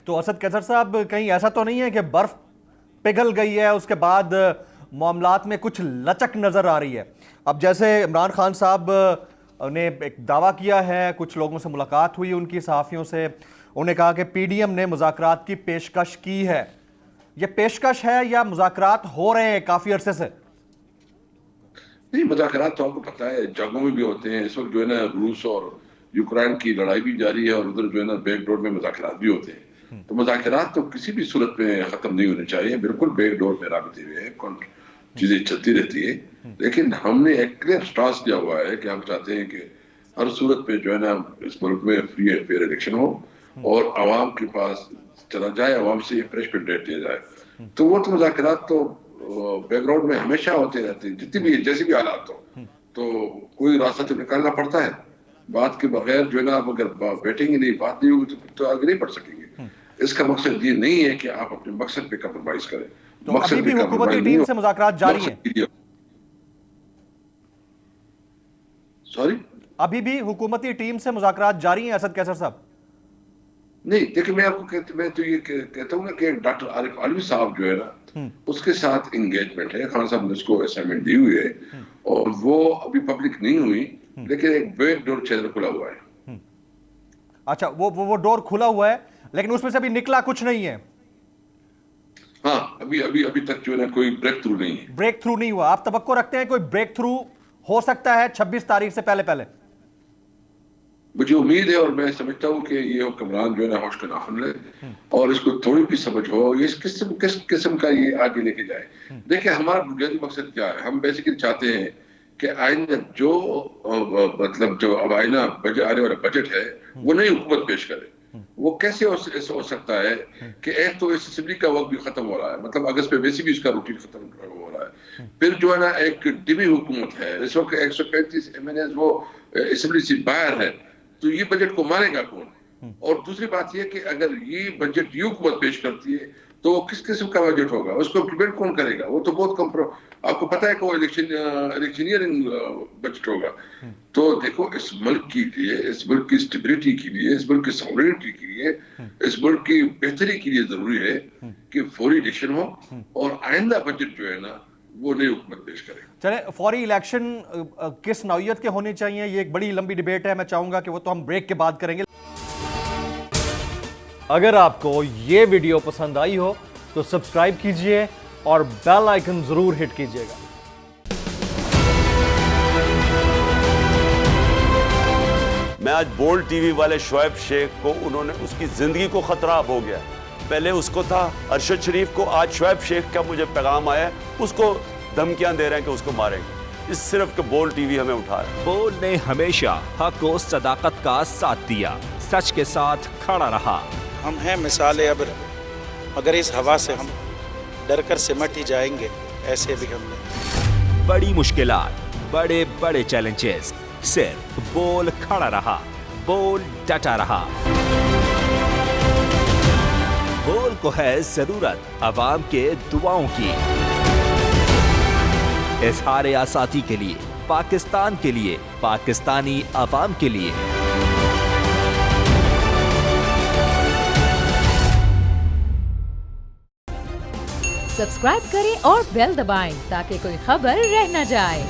تو اسد قیصر صاحب کہیں ایسا تو نہیں ہے کہ برف پگھل گئی ہے اس کے بعد معاملات میں کچھ لچک نظر آ رہی ہے؟ اب جیسے عمران خان صاحب نے ایک دعویٰ کیا ہے، کچھ لوگوں سے ملاقات ہوئی ان کی صحافیوں سے، انہوں نے کہا کہ پی ڈی ایم نے مذاکرات کی پیشکش کی ہے۔ یہ پیشکش ہے یا مذاکرات ہو رہے ہیں کافی عرصے سے؟ نہیں، مذاکرات تو آپ کو پتہ ہے جنگوں میں بھی ہوتے ہیں۔ اس وقت جو ہے نا روس اور یوکرائن کی لڑائی بھی جاری ہے اور ادھر جو ہے نا بیک ڈور میں مذاکرات بھی ہوتے ہیں۔ تو مذاکرات تو کسی بھی صورت میں ختم نہیں ہونے چاہیے، بالکل بیک ڈور میں رابطے ہوئے ہیں، چیزیں چلتی رہتی ہے۔ لیکن ہم نے ایک کلیئر سٹانس لیا ہوا ہے کہ ہم چاہتے ہیں کہ ہر صورت میں جو ہے نا اس ملک میں فری اینڈ فیئر الیکشن ہو اور عوام کے پاس چلا جائے، عوام سے فریش مینڈیٹ دیا جائے۔ تو وہ تو مذاکرات تو بیک گراؤنڈ میں ہمیشہ ہوتے رہتے ہیں، جتنی بھی جیسے بھی حالات ہو، تو کوئی راستہ تو نکالنا پڑتا ہے۔ بات کے بغیر جو ہے نا آپ اگر بیٹھیں گے نہیں، بات نہیں ہوگی تو آگے نہیں بڑھ سکیں گے۔ اس کا مقصد یہ نہیں ہے کہ آپ اپنے مقصد پہ کمپرومائز کریں۔ تو ابھی بھی حکومتی ٹیم سے مذاکرات جاری ہیں؟ سوری، ابھی بھی حکومتی ٹیم سے مذاکرات جاری ہیں اسد قیصر صاحب؟ نہیں دیکھیں، میں آپ کو میں تو یہ کہتا ہوں نا کہ ڈاکٹر عارف علوی صاحب جو ہے نا اس کے ساتھ انگیجمنٹ ہے، خان صاحب نے اس کو اسائنمنٹ دی ہوئی ہے اور وہ ابھی پبلک نہیں ہوئی، لیکن ایک بیک ڈور چینل کھلا ہوا ہے۔ اچھا، وہ ڈور کھلا ہوا ہے لیکن اس میں سے ابھی نکلا کچھ نہیں ہے؟ ہاں، ابھی تک جو ہے نا کوئی بریک تھرو نہیں ہے۔ بریک تھرو نہیں ہوا؟ آپ توقع رکھتے ہیں کوئی بریک تھرو ہو سکتا ہے 26 تاریخ سے پہلے؟ مجھے امید ہے اور میں سمجھتا ہوں کہ یہ حکمران جو ہے نا ہوش کا ناخن لے اور اس کو تھوڑی بھی سمجھ ہو، یہ کس قسم کا یہ آگے لے کے جائے۔ دیکھیں ہمارا بنیادی مقصد کیا ہے، ہم بیسیکلی چاہتے ہیں کہ آئندہ جو مطلب جو اب آئینہ آنے والا بجٹ ہے وہ نئی حکومت پیش کرے۔ وہ کیسے ہو سکتا ہے کہ ایک تو اس اسمبلی کا وقت بھی ختم ہو رہا ہے، مطلب اگست پہ ویسے بھی اس کا روٹین ختم ہو رہا ہے، پھر جو ہے نا ایک ڈمی حکومت ہے، اس وقت 135 ایم این ایز وہ اسمبلی سے باہر ہے، تو یہ بجٹ کو مانے گا کون؟ اور دوسری بات یہ کہ اگر یہ بجٹ یہ حکومت پیش کرتی ہے تو کس قسم کا بجٹ ہوگا، اس کو امپلیمنٹ کون کرے گا؟ وہ تو بہت آپ کو پتا ہے کہ وہ الیکشنئرنگ بجٹ ہوگا۔ تو دیکھو، اس ملک کے لیے، اس ملک کی اسٹیبلٹی کے لیے، اس ملک کی ساورینٹی کے لیے، اس ملک کی بہتری کے لیے ضروری ہے کہ فوری الیکشن ہو اور آئندہ بجٹ جو ہے نا وہ نئی حکومت پیش کرے۔ چلیں، فوری الیکشن کس نوعیت کے ہونے چاہیے یہ ایک بڑی لمبی ڈیبیٹ ہے، میں چاہوں گا کہ وہ تو ہم بریک کے بعد کریں گے۔ اگر آپ کو یہ ویڈیو پسند آئی ہو تو سبسکرائب کیجئے اور بیل آئیکن ضرور ہٹ کیجئے گا۔ میں آج بولڈ ٹی وی والے شعیب شیخ کو، انہوں نے اس کی زندگی کو خطرہ اب ہو گیا، پہلے اس کو تھا ارشد شریف کو، آج شعیب شیخ کا مجھے پیغام آیا ہے اس کو دھمکیاں دے رہے ہیں کہ اس کو ماریں گے، اس صرف کہ بولڈ ٹی وی ہمیں اٹھا رہا ہے۔ بولڈ نے ہمیشہ حق و صداقت کا ساتھ دیا، سچ کے ساتھ کھڑا رہا۔ ہم ہیں مثال ابر، مگر اس ہوا سے ہم ڈر کر سمٹ ہی جائیں گے، ایسے بھی ہم نے بڑی مشکلات، بڑے بڑے چیلنجز، صرف بول کھڑا رہا، بول ڈٹا رہا۔ بول کو ہے ضرورت عوام کے دعاؤں کی، اظہار آزادی کے لیے، پاکستان کے لیے، پاکستانی عوام کے لیے۔ سبسکرائب کریں اور بیل دبائیں تاکہ کوئی خبر رہ نہ جائے۔